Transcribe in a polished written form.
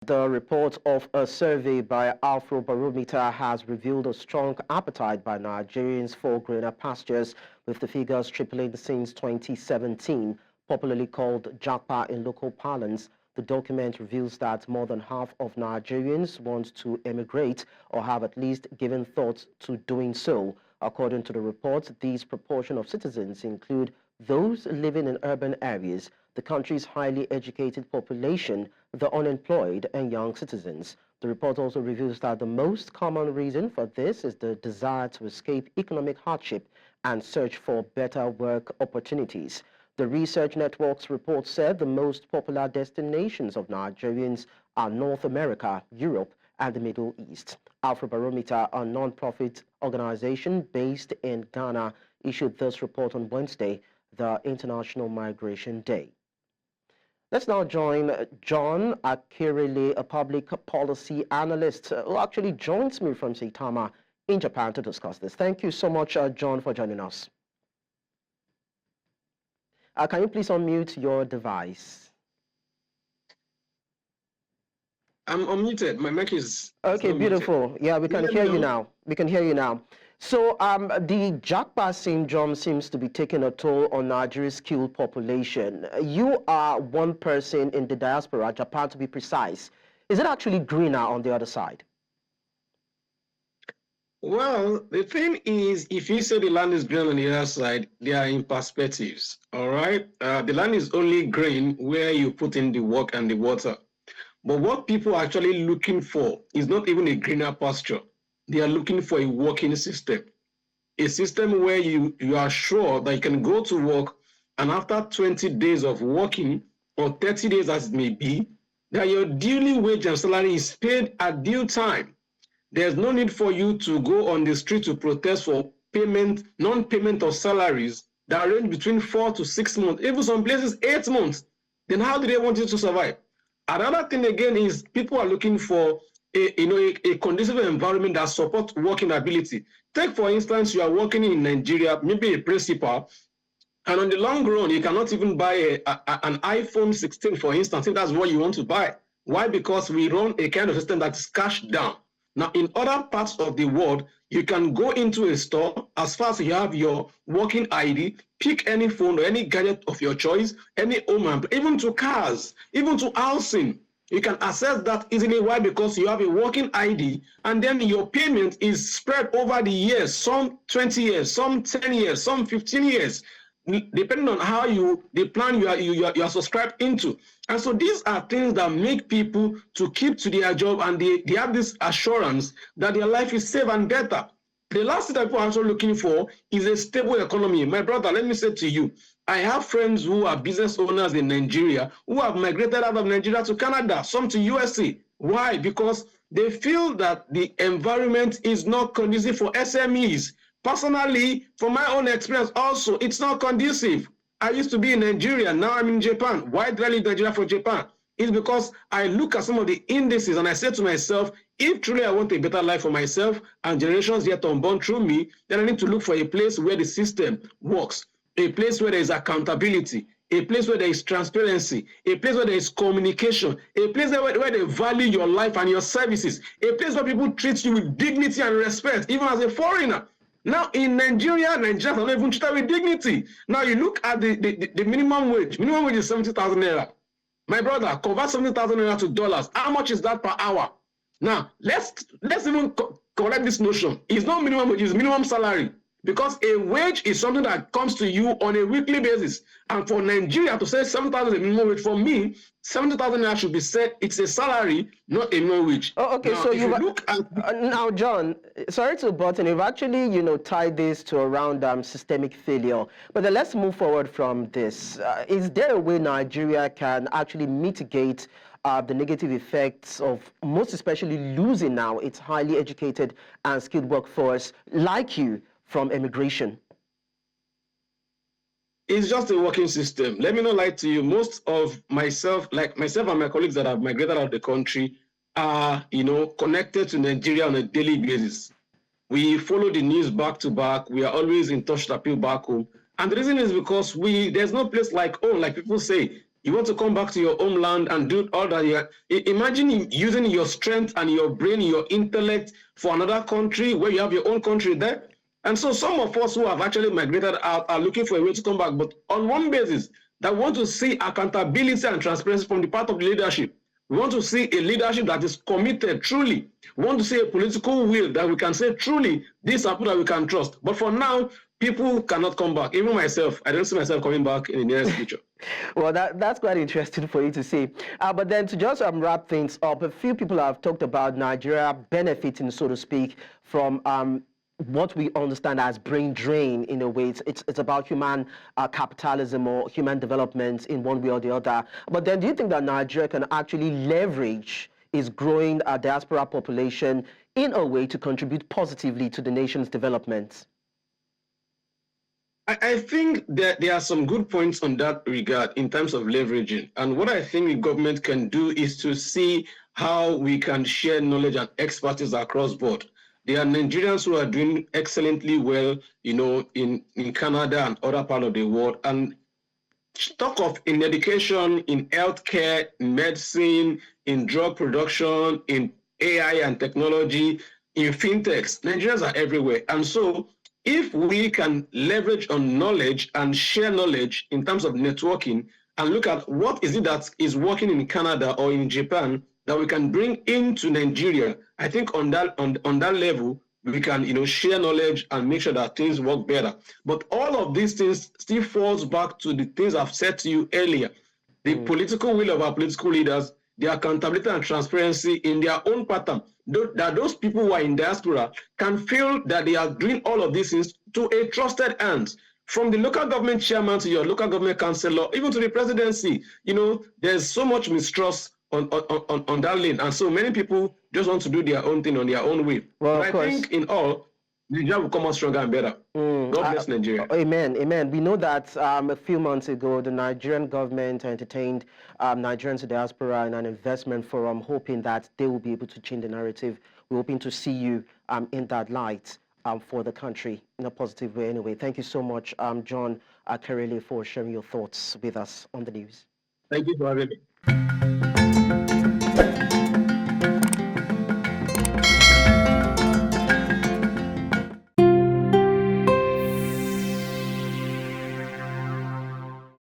The report of a survey by Afrobarometer has revealed a strong appetite by Nigerians for greener pastures, with the figures tripling since 2017, popularly called Japa in local parlance. The document reveals that more than half of Nigerians want to emigrate or have at least given thought to doing so. According to the report, this proportion of citizens include those living in urban areas, the country's highly educated population, the unemployed, and young citizens. The report also reveals that the most common reason for this is the desire to escape economic hardship and search for better work opportunities. The Research Network's report said the most popular destinations of Nigerians are North America, Europe, and the Middle East. Afrobarometer, a non-profit organization based in Ghana, issued this report on Wednesday, the International Migration Day. Let's now join John Akerele, a public policy analyst, who actually joins me from Saitama in Japan to discuss this. Thank you so much, John, for joining us. Can you please unmute your device? I'm unmuted. My mic is... Okay, beautiful. Muted. Yeah, we can hear you now. We can hear you now. So the Japa syndrome seems to be taking a toll on Nigeria's skilled population. You are one person in the diaspora, Japan to be precise. Is it actually greener on the other side? Well, the thing is, if you say the land is green on the other side, they are in perspectives, all right? The land is only green where you put in the work and the water. But what people are actually looking for is not even a greener pasture. They are looking for a working system, a system where you are sure that you can go to work and after 20 days of working or 30 days as it may be, that your daily wage and salary is paid at due time. There's no need for you to go on the street to protest for payment, non-payment of salaries that range between 4 to 6 months, even some places 8 months. Then how do they want you to survive? Another thing again is people are looking for a conducive environment that supports working ability. Take for instance, you are working in Nigeria, maybe a principal, and on the long run, you cannot even buy an iPhone 16, for instance, if that's what you want to buy. Why? Because we run a kind of system that is cash down. Now, in other parts of the world, you can go into a store as far as you have your working ID, pick any phone or any gadget of your choice, any home, even to cars, even to housing. You can access that easily. Why? Because you have a working ID, and then your payment is spread over the years, some 20 years, some 10 years, some 15 years, depending on how the plan you are subscribed into. And so these are things that make people to keep to their job, and they have this assurance that their life is safe and better. The last thing that people are also looking for is a stable economy. My brother, let me say to you, I have friends who are business owners in Nigeria who have migrated out of Nigeria to Canada, some to USA. Why? Because they feel that the environment is not conducive for SMEs. Personally, from my own experience also, it's not conducive. I used to be in Nigeria, now I'm in Japan. Why did I leave Nigeria for Japan? It's because I look at some of the indices and I say to myself, if truly I want a better life for myself and generations yet unborn through me, then I need to look for a place where the system works, a place where there is accountability, a place where there is transparency, a place where there is communication, a place where they value your life and your services, a place where people treat you with dignity and respect, even as a foreigner. Now, in Nigeria, Nigerians are not even treated with dignity. Now, you look at the minimum wage. Minimum wage is 70,000 naira. My brother, convert 70,000 naira to dollars. How much is that per hour? Now, let's even correct this notion. It's not minimum wage, it's minimum salary. Because a wage is something that comes to you on a weekly basis. And for Nigeria to say 7,000 is a minimum wage, for me, 70,000 naira should be said it's a salary, not a minimum wage. Oh, okay, now, so you look at now, John. Sorry to butt in. You've actually, tied this to around systemic failure. But then let's move forward from this. Is there a way Nigeria can actually mitigate the negative effects of most especially losing now its highly educated and skilled workforce like you from emigration? It's just a working system. Let me not lie to you. Most of myself and my colleagues that have migrated out of the country are, connected to Nigeria on a daily basis. We follow the news back to back. We are always in touch with people back home. And the reason is because there's no place like home, like people say. You want to come back to your homeland and do all that. Imagine using your strength and your brain, your intellect for another country where you have your own country there. And so some of us who have actually migrated out are looking for a way to come back, but on one basis, that want to see accountability and transparency from the part of the leadership. We want to see a leadership that is committed truly. We want to see a political will that we can say truly, these are people that we can trust. But for now, people cannot come back. Even myself, I don't see myself coming back in the nearest future. Well, that's quite interesting for you to see. But then to just wrap things up, a few people have talked about Nigeria benefiting, so to speak, from what we understand as brain drain in a way. It's about human capitalism or human development in one way or the other. But then do you think that Nigeria can actually leverage its growing diaspora population in a way to contribute positively to the nation's development? I think that there are some good points on that regard in terms of leveraging. And what I think the government can do is to see how we can share knowledge and expertise across board. There are Nigerians who are doing excellently well, in Canada and other parts of the world. And talk of in education, in healthcare, in medicine, in drug production, in AI and technology, in fintechs, Nigerians are everywhere. And so if we can leverage on knowledge and share knowledge in terms of networking and look at what is it that is working in Canada or in Japan that we can bring into Nigeria, I think on that level, we can share knowledge and make sure that things work better. But all of these things still falls back to the things I've said to you earlier. The political will of our political leaders, the accountability and transparency in their own pattern, that those people who are in diaspora can feel that they are doing all of these things to a trusted hand. From the local government chairman to your local government councillor, even to the presidency, there's so much mistrust on that lane. And so many people just want to do their own thing on their own way. Well, but I think in all, Nigeria will come out stronger and better. God bless Nigeria. Amen, amen. We know that a few months ago, the Nigerian government entertained Nigerians in diaspora in an investment forum, hoping that they will be able to change the narrative. We're hoping to see you in that light for the country in a positive way anyway. Thank you so much, John Akerele, for sharing your thoughts with us on the news. Thank you for having me.